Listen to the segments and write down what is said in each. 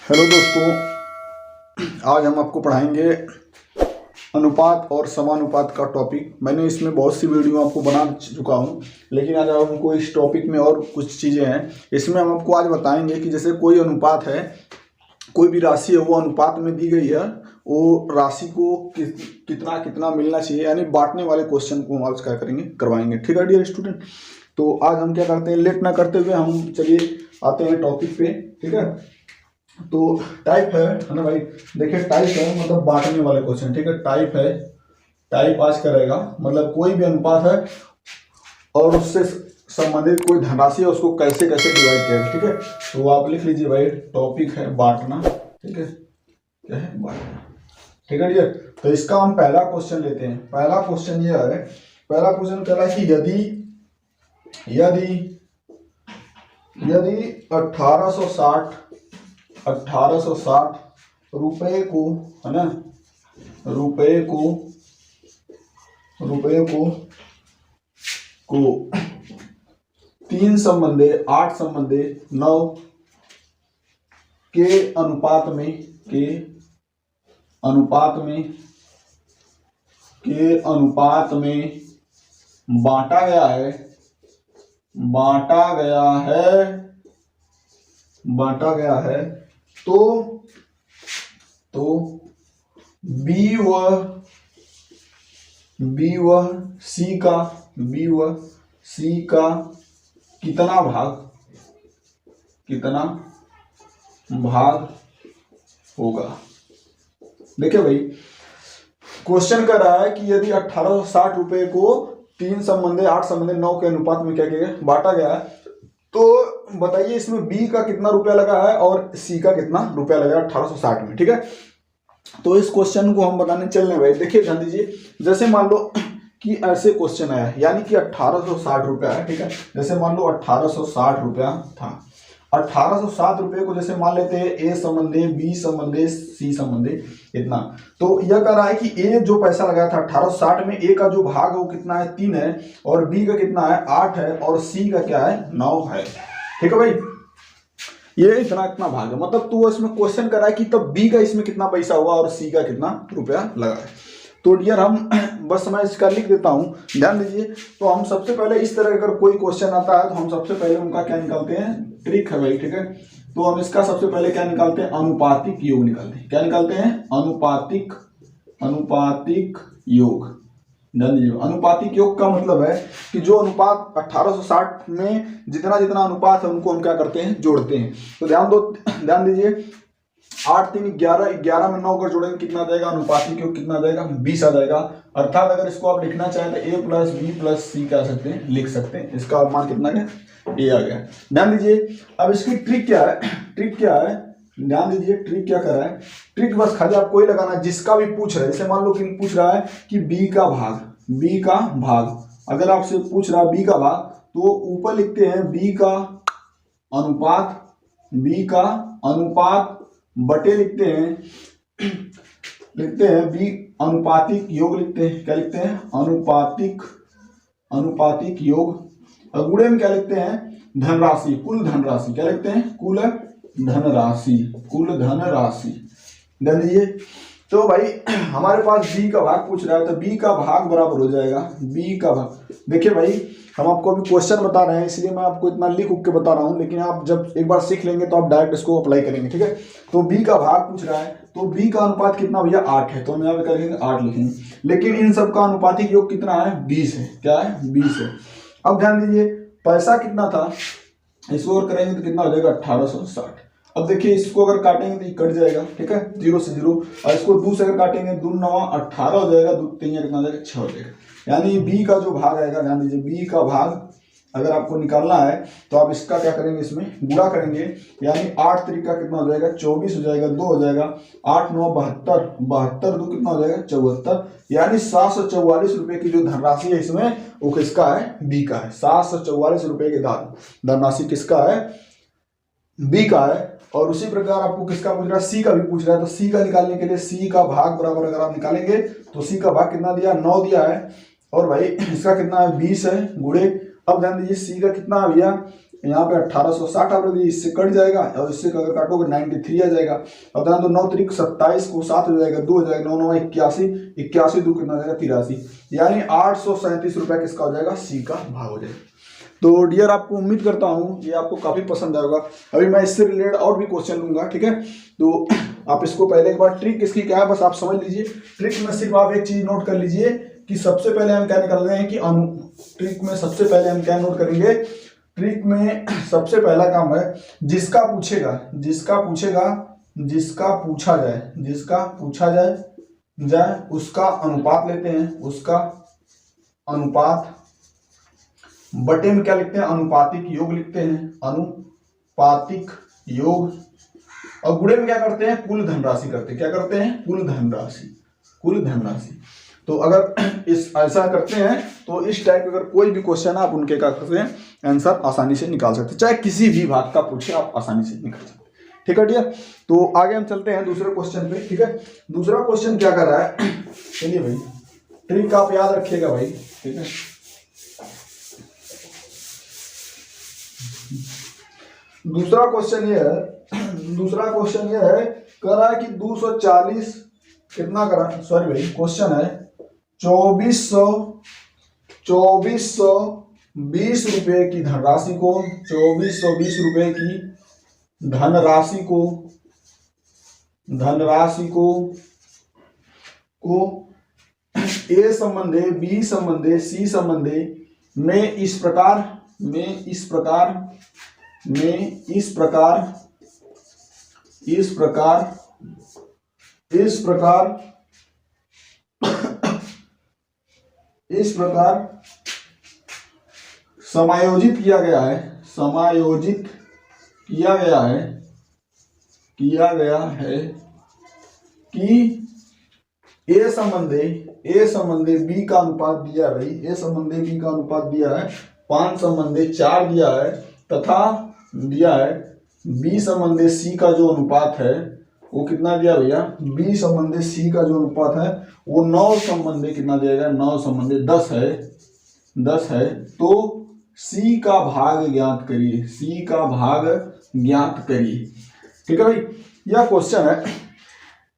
Hello दोस्तों, आज हम आपको पढ़ाएंगे अनुपात और समानुपात का टॉपिक। मैंने इसमें बहुत सी वीडियो आपको बना चुका हूं, लेकिन आज हमको इस टॉपिक में और कुछ चीज़ें हैं। इसमें हम आपको आज बताएंगे कि जैसे कोई अनुपात है, कोई भी राशि है, वो अनुपात में दी गई है, वो राशि को कितना कितना मिलना चाहिए, यानी बांटने वाले क्वेश्चन को हम आज क्या करेंगे, करवाएंगे। ठीक है डियर स्टूडेंट, तो आज हम क्या करते हैं, लेट ना करते हुए हम चलिए आते हैं टॉपिक पे। ठीक है, तो टाइप है ना भाई, देखिए टाइप है मतलब बांटने वाले क्वेश्चन। ठीक है, टाइप है, टाइप आज करेगा मतलब कोई भी अनुपात है और उससे संबंधित कोई धनराशि है, उसको कैसे कैसे डिवाइड किया। ठीक है, तो आप लिख लीजिए भाई, टॉपिक है बांटना। ठीक है, क्या है, बांटना। ठीक है डियर, तो इसका हम पहला क्वेश्चन लेते हैं। पहला क्वेश्चन ये है, पहला क्वेश्चन कह रहा है कि यदि 1860 रुपए को, है ना, रुपए को 3 संबंधे 8 संबंधे 9 के अनुपात में बांटा गया है, तो बी व सी का कितना भाग होगा। देखिए भाई, क्वेश्चन कर रहा है कि यदि 1860 रुपए को 3 संबंधे 8 संबंधे 9 के अनुपात में क्या किया बांटा गया है, तो बताइए इसमें बी का कितना रुपया लगा है और सी का कितना रुपया लगा 1860 में। ठीक है, तो इस क्वेश्चन को हम बताने चल रहे भाई। देखिए ध्यान दीजिए, जैसे मान लो कि ऐसे क्वेश्चन आया, यानी कि 1860 रुपया है। ठीक है, जैसे मान लो 1860 रुपया था। 1860 रुपये को जैसे मान लेते हैं ए संबंधे, बी संबंधे, सी संबंधे इतना। तो यह कह रहा है कि ए जो पैसा लगाया था 1860 में, ए का जो भाग है वो कितना है, 3 है, और बी का कितना है, 8 है, और सी का क्या है, 9 है। ठीक है भाई, ये इतना भाग है। मतलब तो इसमें क्वेश्चन कर रहा है कि तब बी का इसमें कितना पैसा हुआ और सी का कितना रुपया लगा है। तो डियर हम बस मैं इसका लिख देता हूं, ध्यान दीजिए। तो हम सबसे पहले इस तरह अगर कोई क्वेश्चन आता है तो हम सबसे पहले उनका क्या निकालते हैं, ट्रिक है भाई। ठीक है, तो हम इसका सबसे पहले क्या निकालते हैं, अनुपातिक योग निकालते हैं। क्या निकालते हैं, अनुपातिक योग। ध्यान दीजिए, अनुपातिक योग का मतलब है कि जो अनुपात 1860 में जितना अनुपात है उनको हम क्या करते हैं, जोड़ते हैं। तो ध्यान दीजिए, 8 3 11, 11 में 9 अगर जोड़ेंगे कितना आ जाएगा, अनुपातिक योग कितना आ जाएगा, 20 आ जाएगा। अर्थात अगर इसको आप लिखना चाहें तो a प्लस बी प्लस सी कह सकते हैं, लिख सकते हैं। इसका मान कितना है, a आ गया। ध्यान दीजिए, अब इसकी ट्रिक क्या है, ध्यान दीजिए ट्रिक क्या कर रहा है। ट्रिक बस खाली आपको ही लगाना, जिसका भी पूछ रहा है। जैसे मान लो कि पूछ रहा है कि बी का भाग, अगर आपसे पूछ रहा है बी का भाग, तो ऊपर लिखते हैं बी का अनुपात बटे लिखते हैं बी अनुपातिक योग लिखते हैं। क्या लिखते हैं, अनुपातिक योग। और गुणे में क्या लिखते हैं, धनराशि, कुल धनराशि। क्या लिखते हैं, कुल धनराशि। ध्यान दीजिए, तो भाई हमारे पास बी का भाग पूछ रहा है, तो बी का भाग बराबर हो जाएगा बी का भाग। देखिए भाई, हम आपको अभी क्वेश्चन बता रहे हैं, इसलिए मैं आपको इतना लिख के बता रहा हूं, लेकिन आप जब एक बार सीख लेंगे तो आप डायरेक्ट इसको अप्लाई करेंगे। ठीक है, तो बी का भाग पूछ रहा है, तो बी का अनुपात कितना भैया, 8 है, तो हम यहाँ पे करेंगे 8 लिखेंगे। लेकिन इन सब का अनुपातिक योग कितना है, 20 है। क्या है, 20 है। अब ध्यान दीजिए, पैसा कितना था, इसको अगर करेंगे तो कितना हो जाएगा, 1860। अब देखिए, इसको अगर काटेंगे तो ये कट जाएगा। ठीक है, 0 से 0, और इसको 2 से अगर काटेंगे, 2 9 18 हो जाएगा, 2 3 कितना हो जाएगा, 6 हो जाएगा। यानी बी का जो भाग आएगा, ध्यान दीजिए, बी का भाग अगर आपको निकालना है तो आप इसका क्या करेंगे, इसमें गुणा करेंगे। यानी 8 3 का कितना हो जाएगा, 24 हो जाएगा, 2 हो जाएगा, 8 9 72, 2 कितना हो जाएगा, 74। यानी 744 रुपए की जो धनराशि है इसमें, वो किसका है, बी का है। 744 रुपए की धनराशि किसका है, बी का है। और उसी प्रकार आपको किसका पूछ रहा है, सी का भी पूछ रहा है। तो सी का निकालने के लिए सी का भाग बराबर अगर आप निकालेंगे तो सी का भाग कितना दिया, 9 दिया है, और भाई इसका कितना है, 20 है, गुणे। अब ध्यान दीजिए, सी का कितना है भैया, यहाँ पे 1860 आ रही है, इससे कट जाएगा और इससे अगर काटोगे 93 आ जाएगा। अब ध्यान तो 9 तरीक 27 को 7 हो जाएगा, 2 हो जाएगा, 9 9 81, 81 2 कितना हो जाएगा 83, यानी 837 रुपये किसका हो जाएगा, सी का भाग हो जाएगा। तो डियर आपको उम्मीद करता हूँ ये आपको काफ़ी पसंद आएगा। अभी मैं इससे रिलेटेड और भी क्वेश्चन लूँगा, ठीक है। तो आप इसको पहले एक बार ट्रिक इसकी क्या है बस आप समझ लीजिए। ट्रिक में सिर्फ आप एक चीज़ नोट कर लीजिए कि सबसे पहले हम क्या निकाल रहे हैं कि ट्रिक में सबसे पहले हम क्या नोट करेंगे, ट्रिक में सबसे पहला काम है जिसका पूछा जाए उसका अनुपात लेते हैं, उसका अनुपात बटे में क्या लिखते हैं, अनुपातिक योग लिखते हैं, अनुपातिक योग, और गुणे में क्या करते हैं, कुल धनराशि करते हैं। क्या करते हैं, कुल धनराशि। तो अगर इस ऐसा करते हैं तो इस टाइप अगर कोई भी क्वेश्चन आप उनके क्या करते हैं आंसर आसानी से निकाल सकते हैं, चाहे किसी भी भाग का पूछे आप आसानी से निकाल सकते हैं, ठीक है डियर। तो आगे हम चलते हैं दूसरे क्वेश्चन पे, ठीक है। दूसरा क्वेश्चन क्या कर रहा है, चलिए भाई ट्रिक आप याद रखिएगा भाई, ठीक है। दूसरा क्वेश्चन ये है कर रहा है कि 240 कितना करा, सॉरी भाई क्वेश्चन है 2420 रुपए की धनराशि को, 2420 रुपए की धनराशि को ए संबंधे, बी संबंधे, सी संबंधे में इस प्रकार समायोजित किया गया है कि ए संबंधे बी का अनुपात दिया भाई, ए संबंधे बी का अनुपात दिया है 5 संबंधे 4 दिया है, तथा दिया है बी संबंधे सी का जो अनुपात है वो कितना दिया भैया, बी संबंधे सी का जो अनुपात है वो 9 संबंधे कितना दिया गया, 9 संबंधे 10 है। तो सी का भाग ज्ञात करिए, ठीक है भाई। यह क्वेश्चन है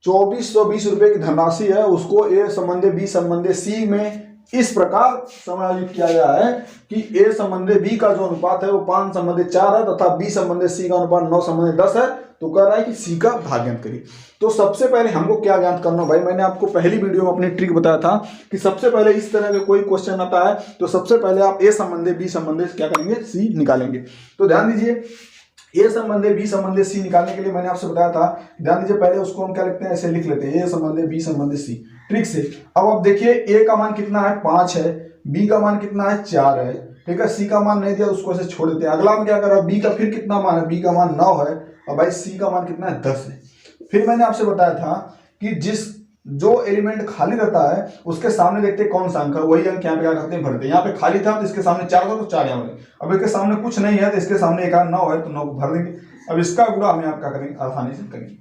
2420 रुपए की धनराशि है, उसको ए संबंधे बी संबंधे सी में इस प्रकार समायोजित किया गया है कि ए संबंधे बी का जो अनुपात है वो 5 संबंधे 4 है, तथा बी संबंधे सी का अनुपात 9 संबंधे 10 है। तो कह रहा है कि सी का भाग ज्ञात करिए। तो सबसे पहले हमको क्या ज्ञात करना भाई, मैंने आपको पहली वीडियो में अपनी ट्रिक बताया था कि सबसे पहले इस तरह का कोई क्वेश्चन आता है तो सबसे पहले आप ए संबंधे बी संबंधे क्या करेंगे, सी निकालेंगे। तो ध्यान दीजिए ए संबंधे बी संबंधे सी निकालने के लिए मैंने आपसे बताया था, ध्यान दीजिए पहले उसको हम क्या लिखते हैं, ऐसे लिख लेते हैं ए संबंधे बी संबंधे सी ट्रिक से। अब आप देखिए ए का मान कितना है 5 है, बी का मान कितना है 4 है, ठीक है। सी का मान नहीं दिया उसको ऐसे छोड़ देते हैं। अगला में क्या करा, बी का फिर कितना मान है, बी का मान 9 है, और भाई सी का मान कितना है 10 है। फिर मैंने आपसे बताया था कि जो एलिमेंट खाली रहता है उसके सामने देखते हैं कौन सा अंक है, वही अंक यहाँ पे क्या करते हैं भरते हैं। यहाँ पे खाली था तो इसके सामने 4 था तो 4 यहाँ पे, अब इसके सामने कुछ नहीं है तो इसके सामने एक 9 है तो 9 भर देंगे। अब इसका गुणा हम यहाँ क्या करेंगे, आसानी से करेंगे।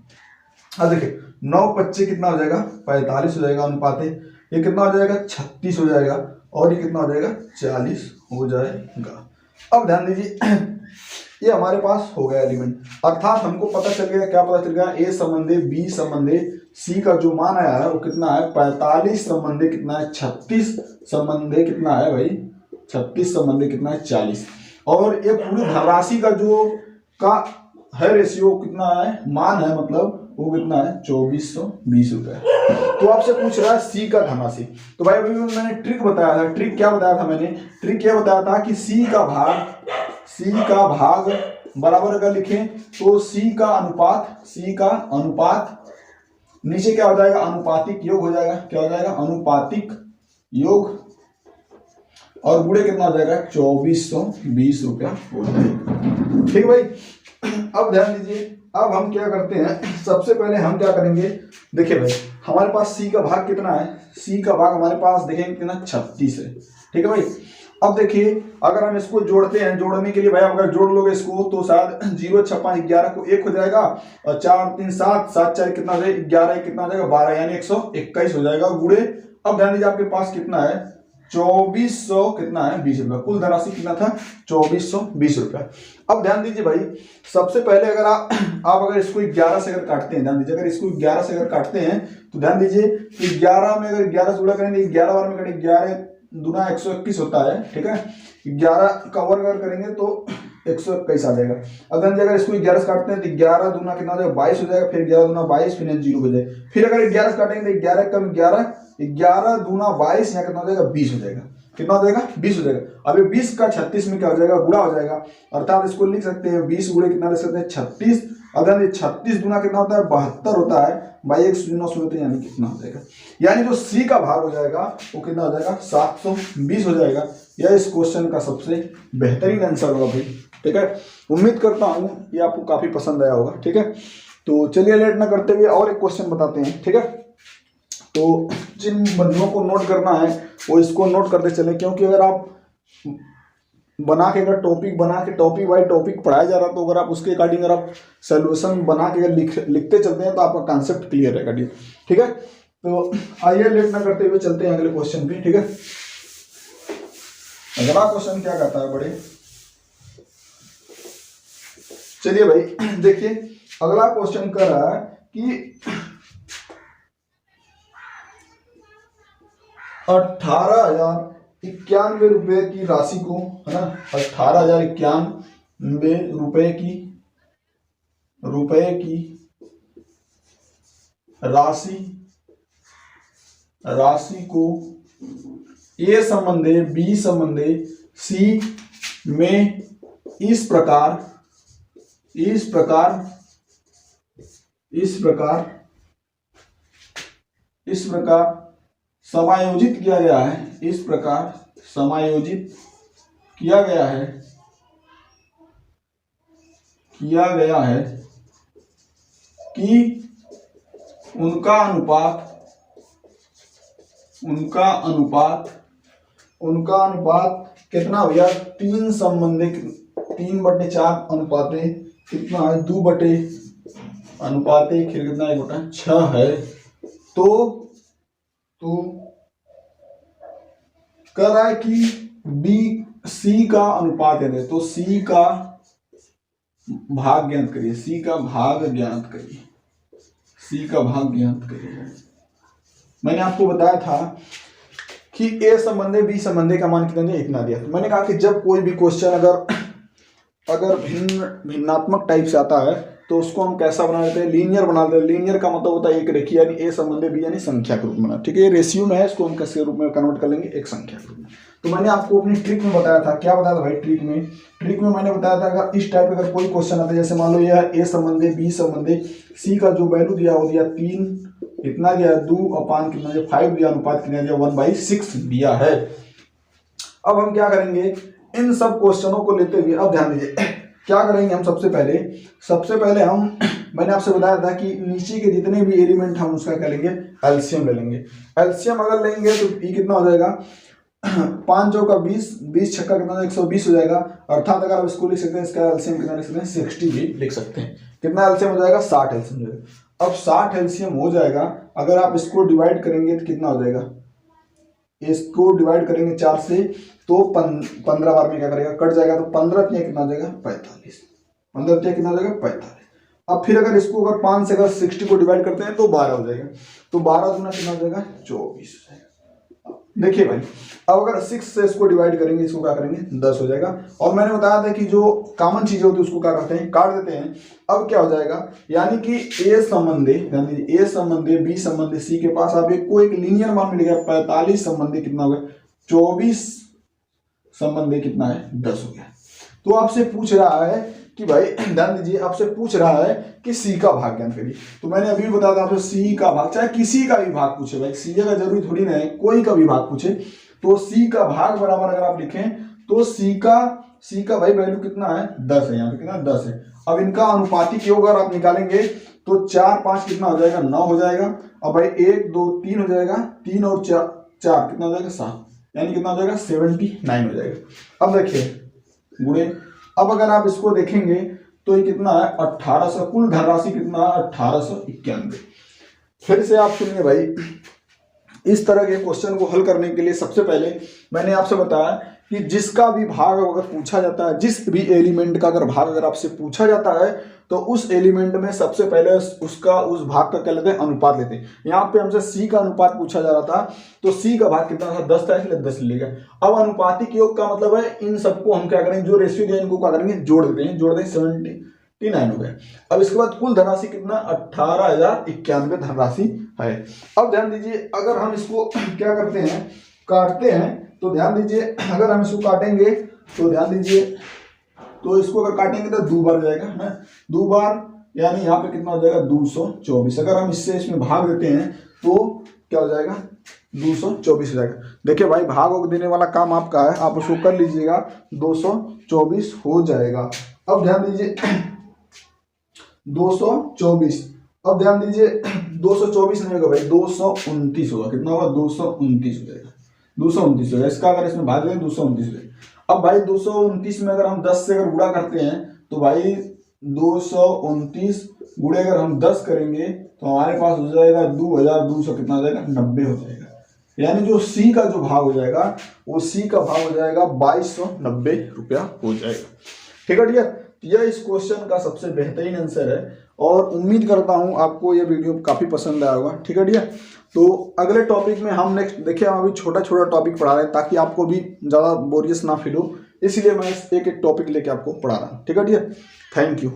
अब देखिए 9 25 कितना हो जाएगा, 45 हो जाएगा अनुपात, ये कितना हो जाएगा 36 हो जाएगा, और ये कितना हो जाएगा 40 हो जाएगा। अब ध्यान दीजिए ये हमारे पास हो गया एलिमेंट, अर्थात हमको पता चल गया, क्या पता चल गया, ए संबंधे बी संबंधे सी का जो मान आया है वो कितना है 45 संबंधे कितना है 36 संबंधे कितना है भाई 36 संबंधे कितना है 40, और ये पूरी धनराशि का जो का है रेशियो कितना है, मान है मतलब वो कितना है 2420 रुपए। तो आपसे पूछ रहा है सी का धनराशि। तो भाई अभी मैंने ट्रिक बताया था, ट्रिक क्या बताया था मैंने, ट्रिक क्या बताया था कि सी का भाग बराबर अगर लिखें तो सी का अनुपात नीचे क्या हो जाएगा, अनुपातिक योग हो जाएगा, क्या हो जाएगा अनुपातिक योग, और गुणे कितना हो जाएगा 2420 रुपया हो जाएगा, ठीक है भाई। अब ध्यान दीजिए, अब हम क्या करते हैं, सबसे पहले हम क्या करेंगे, देखिए भाई हमारे पास सी का भाग कितना है, सी का भाग हमारे पास देखेंगे कितना 36 है, ठीक है भाई। अब देखिए अगर हम इसको जोड़ते हैं, जोड़ने के लिए भाई अगर जोड़ लोगे इसको तो शायद 0 6 11 को 1 हो जाएगा, और 4 3 7 7 4 कितना हो जाएगा 11 कितना हो जाएगा 12, यानी 121 हो जाएगा गुणे। अब ध्यान दीजिए आपके पास कितना है 2420 कितना है 20 रुपया। कुल धनराशि कितना था 2420 रुपया। अब ध्यान दीजिए भाई, सबसे पहले अगर आप अगर इसको 11 से अगर काटते हैं, ध्यान दीजिए अगर इसको 11 से अगर काटते हैं तो ध्यान दीजिए कि 11 में अगर 11 से गुणा करेंगे 11 बार में करेंगे 11 दूना 121 होता है, ठीक है। 11 का वर्ग अगर करेंगे तो 121 आ जाएगा। अगर इसको 11 से काटते हैं तो 11 दूना कितना हो जाएगा 22 हो जाएगा, फिर 11 दूना 22, फिर 0 हो जाएगा। फिर अगर 11 से काटेंगे तो 11 कम 11, 11 दूना 22, यहाँ कितना हो जाएगा 20 हो जाएगा। कितना हो जाएगा 20 हो जाएगा। अब ये 20 का 36 में क्या हो जाएगा गुणा हो जाएगा, अर्थात इसको लिख सकते हैं 20 गुणे कितना लिख सकते हैं 36। अगर ये 36 गुना कितना होता है 72 होता है, भाई 1 शून्य शून्य यानी कितना हो जाएगा, यानी जो सी का भाग हो जाएगा वो कितना हो जाएगा 720 हो जाएगा। यह इस क्वेश्चन का सबसे बेहतरीन आंसर होगा भाई, ठीक है। उम्मीद करता हूँ ये आपको काफी पसंद आया होगा, ठीक है। तो चलिए लेट ना करते हुए और एक क्वेश्चन बताते हैं, ठीक है। तो जिन बंधुओं को नोट करना है वो इसको नोट करते चले, क्योंकि अगर आप बना के अगर टॉपिक बना के टॉपिक बाई टॉपिक पढ़ाया जा रहा तो अगर आप उसके अकॉर्डिंग अगर आप सोल्यूशन बना के लिखते चलते हैं तो आपका कॉन्सेप्ट क्लियर रहेगा, ठीक है। तो आइए लेट ना करते हुए चलते हैं अगले क्वेश्चन पे, ठीक है। अगला क्वेश्चन क्या कहता है बड़े, चलिए भाई देखिए अगला क्वेश्चन कह रहा है कि 18,091 रुपए की राशि को, है ना, 18,091 रुपए की राशि को ए संबंधे बी संबंधे सी में इस प्रकार समायोजित किया गया है, इस प्रकार समायोजित किया गया है कि उनका अनुपात कितना भैया 3/4 अनुपाते कितना है 2/अनुपाते कितना 1/6 है। तो कह रहा है कि बी सी का अनुपात है, तो सी का भाग ज्ञात करिए, सी का भाग ज्ञात करिए। मैंने आपको बताया था कि ए संबंधे बी संबंधे का मान कितना इतना दिया। तो मैंने कहा कि जब कोई भी क्वेश्चन अगर भिन्नात्मक टाइप से आता है तो उसको हम कैसा बना देते हैं, लीनियर बना देते हैं। लीनियर का मतलब होता है एक रेखीय, यानी ए संबंधी बी यानी संख्या के रूप में बना, ठीक है। ये रेशियो में है, इसको हम कैसे रूप में कन्वर्ट कर लेंगे एक संख्या के रूप में। तो मैंने आपको अपनी ट्रिक में बताया था, क्या बताया था भाई ट्रिक में मैंने बताया था अगर इस टाइप अगर कोई क्वेश्चन आता है, जैसे मान लो यह ए संबंधी बी संबंधी सी का जो वैल्यू दिया वो दिया 3 कितना दिया 2/5 कितना दिया 5 दिया, अनुपात कितना दिया 1/6 दिया है। अब हम क्या करेंगे इन सब क्वेश्चनों को लेते हुए, अब ध्यान दीजिए क्या करेंगे हम सबसे पहले हम मैंने आपसे बताया था कि नीचे के जितने भी एलिमेंट हम उसका क्या लेंगे एलसीएम ले लेंगे। एलसीएम अगर लेंगे तो ये कितना हो जाएगा 5 चौका 20, 20 छक्का कितना 120 हो जाएगा। अर्थात अगर आप इसको लिख सकते हैं इसका एलसीएम कितना लिख सकते हैं 60 भी लिख सकते हैं। कितना एलसीएम हो जाएगा 60 एलसीएम हो जाएगा। अब 60 एलसीएम हो जाएगा, अगर आप इसको डिवाइड करेंगे तो कितना हो जाएगा, इसको डिवाइड करेंगे 4 से तो 15 बार में क्या करेगा कट जाएगा, तो 15 कितना हो जाएगा 45, 15 कितना हो जाएगा 45। अब फिर अगर इसको अगर 5 से अगर 60 को डिवाइड करते हैं तो 12 हो जाएगा, तो 12 दूना कितना हो जाएगा 24 हो जाएगा। देखिए भाई अब अगर 6 से इसको डिवाइड करेंगे इसको क्या करेंगे 10 हो जाएगा। और मैंने बताया था कि जो कॉमन चीजें होती है उसको क्या करते हैं काट देते हैं। अब क्या हो जाएगा, यानी कि ए संबंधी बी संबंधी सी के पास आप एक लीनियर मान मिल गया 45 संबंधी कितना हो गया 24 संबंधी कितना है 10 हो गया। तो आपसे पूछ रहा है कि भाई ध्यान दीजिए, आपसे पूछ रहा है कि सी का भाग ज्ञात करिए। तो मैंने अभी बताया था आपसे सी का भाग, चाहे किसी का भी भाग पूछे भाई, सी का जरूरी थोड़ी ना है, कोई का भी भाग पूछे तो सी का भाग बराबर अगर आप लिखें तो सी का भाई वैल्यू कितना है 10 है, यहाँ पे कितना 10 है। अब इनका अनुपातिक योग अगर आप निकालेंगे तो 4 5 कितना हो जाएगा 9 हो जाएगा। अब भाई 1 2 3 हो जाएगा, 3 और 4 कितना हो जाएगा 7, यानी कितना हो जाएगा 79 हो जाएगा। अब देखिए गुणे, अब अगर आप इसको देखेंगे तो ये कितना है 1800, कुल धनराशि कितना है 1891। फिर से आप सुनिए भाई इस तरह के क्वेश्चन को हल करने के लिए सबसे पहले मैंने आपसे बताया कि जिसका भी भाग अगर पूछा जाता है, जिस भी एलिमेंट का अगर भाग अगर आपसे पूछा जाता है तो उस एलिमेंट में सबसे पहले उसका उस भाग का क्या लेते हैं, अनुपात लेते हैं। यहाँ पे हमसे सी का अनुपात पूछा जा रहा था, तो सी का भाग कितना था, 10 था, इसलिए 10 लेगा। अब अनुपातिक योग का मतलब है इन सबको हम क्या करेंगे, जो रेशियो दिया इनको क्या करेंगे, जोड़ देते हैं, जोड़ दें 79 हो गए। अब इसके बाद कुल धनराशि कितना, 18,091 धनराशि है। अब ध्यान दीजिए, अगर हम इसको क्या करते हैं, काटते हैं, तो ध्यान दीजिए अगर हम इसको काटेंगे तो ध्यान दीजिए, तो इसको अगर काटेंगे तो 2 बार जाएगा ना, 2 बार, यानी यहाँ पे कितना हो जाएगा, 224। अगर हम इससे इसमें भाग देते हैं तो क्या हो जाएगा, 224 हो जाएगा। देखिए भाई, भाग देने वाला काम आपका है, आप उसको कर लीजिएगा, 224 हो जाएगा। अब ध्यान दीजिए 224, अब ध्यान दीजिए 224 नहीं होगा भाई, 229 होगा। कितना होगा, 229 हो जाएगा, 229 हो जाएगा। इसका अगर इसमें भाग दें 229 हो जाएगा। अब भाई 229 में अगर हम 10 से अगर गुणा करते हैं तो भाई 229 गुणे अगर हम 10 करेंगे तो हमारे पास हो जाएगा 2200, कितना हो जाएगा, 90 हो जाएगा। यानी जो सी का जो भाग हो जाएगा वो सी का भाग हो जाएगा 2290 रुपया हो जाएगा। ठीक है डियर, यह इस क्वेश्चन का सबसे बेहतरीन आंसर है और उम्मीद करता हूं आपको यह वीडियो काफ़ी पसंद आया होगा। ठीक है डियर, तो अगले टॉपिक में हम नेक्स्ट देखिए, हम अभी छोटा छोटा टॉपिक पढ़ा रहे हैं ताकि आपको भी ज़्यादा बोरियस ना फील हो, इसलिए मैं एक एक टॉपिक लेके आपको पढ़ा रहा हूँ। ठीक है डियर, थैंक यू।